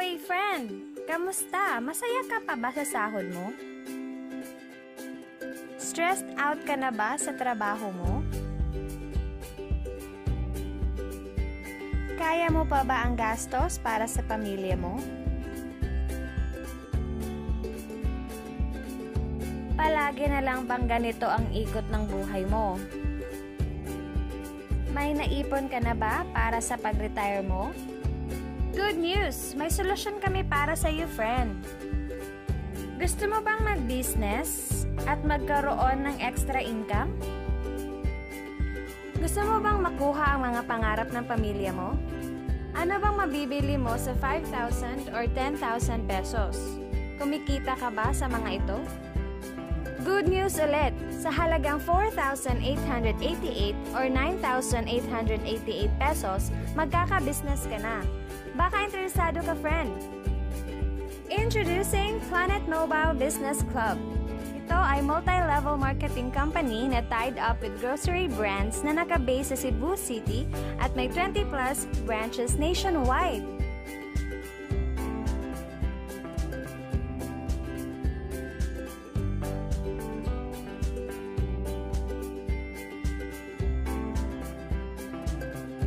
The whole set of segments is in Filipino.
Hey friend! Kamusta? Masaya ka pa ba sa sahod mo? Stressed out ka na ba sa trabaho mo? Kaya mo pa ba ang gastos para sa pamilya mo? Palagi na lang bang ganito ang ikot ng buhay mo? May naipon ka na ba para sa pag-retire mo? Good news! May solusyon kami para sa iyo, friend. Gusto mo bang mag-business at magkaroon ng extra income? Gusto mo bang makuha ang mga pangarap ng pamilya mo? Ano bang mabibili mo sa 5,000 or 10,000 pesos? Kumikita ka ba sa mga ito? Good news ulit! Sa halagang 4,888 or 9,888 pesos, magkaka-business ka na. Baka interesado ka, friend? Introducing Planet Mobile Business Club. Ito ay multi-level marketing company na tied up with grocery brands na nakabase sa Cebu City at may 20 plus branches nationwide.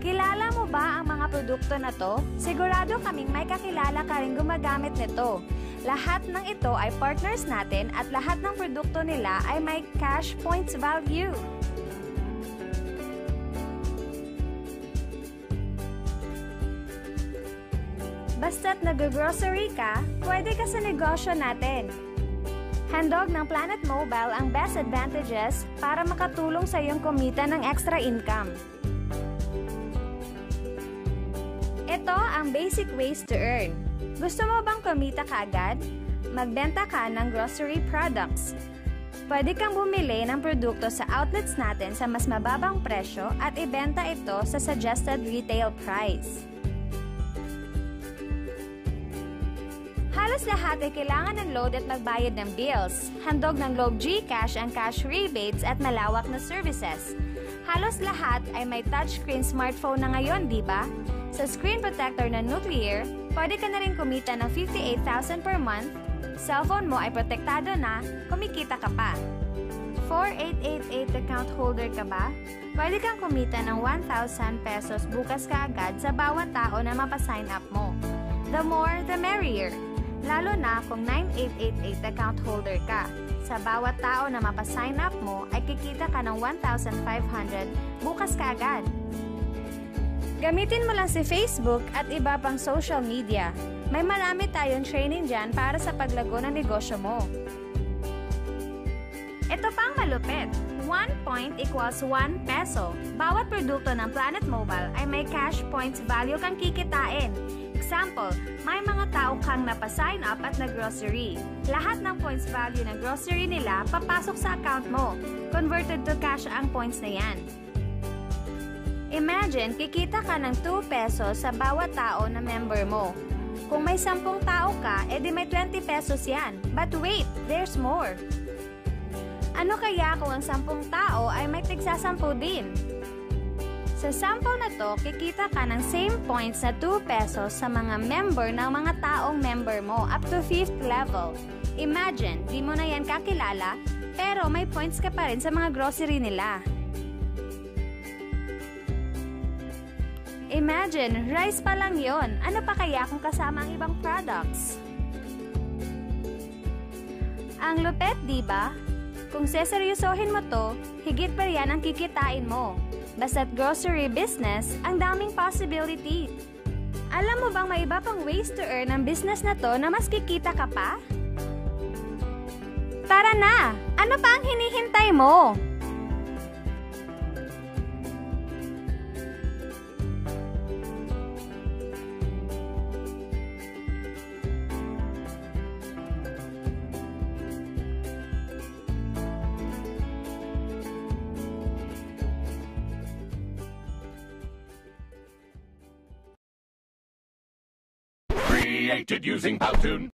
Kilala mo ba ang mga produkto na to? Sigurado kaming may kakilala ka rin gumagamit nito. Lahat ng ito ay partners natin at lahat ng produkto nila ay may cash points value. Basta't nag-grocery ka, pwede ka sa negosyo natin. Handog ng Planet Mobile ang best advantages para makatulong sa iyong kumita ng extra income. Ito ang basic ways to earn. Gusto mo bang kumita ka agad? Magbenta ka ng grocery products. Pwede kang bumili ng produkto sa outlets natin sa mas mababang presyo at ibenta ito sa suggested retail price. Halos lahat ay kailangan ng load at magbayad ng bills. Handog ng Globe GCash ang cash rebates at malawak na services. Halos lahat ay may touchscreen smartphone na ngayon, di ba? Sa screen protector na Nuclear, pwede ka na rin kumita ng 58,000 per month. Cellphone mo ay protektado na, kumikita ka pa. 4888 account holder ka ba? Pwede kang kumita ng 1,000 pesos bukas kaagad sa bawat tao na mapasign up mo. The more, the merrier. Lalo na kung 9888 account holder ka. Sa bawat tao na mapasign up mo ay kikita ka ng 1,500 bukas kaagad. Gamitin mo lang si Facebook at iba pang social media. May marami tayong training dyan para sa paglago ng negosyo mo. Ito pang malupit. 1 point equals 1 peso. Bawat produkto ng Planet Mobile ay may cash points value kang kikitain. Example, may mga tao kang napasign up at nag-grocery. Lahat ng points value ng grocery nila papasok sa account mo. Converted to cash ang points na yan. Imagine, kikita ka ng 2 pesos sa bawat tao na member mo. Kung may 10 tao ka, edi may 20 pesos yan. But wait, there's more. Ano kaya kung ang 10 tao ay may tigsa-10 din? Sa sample na to, kikita ka ng same points na 2 pesos sa mga member ng mga taong member mo up to 5th level. Imagine, di mo na yan kakilala, pero may points ka pa rin sa mga grocery nila. Imagine, rice pa lang yon. Ano pa kaya kung kasama ang ibang products? Ang lupet, di ba? Kung seseryosohin mo to, higit pa riyan ang kikitain mo. Basta't grocery business, ang daming possibility. Alam mo bang may iba pang ways to earn ang business na to na mas kikita ka pa? Tara na! Ano pa ang hinihintay mo? Created using Powtoon.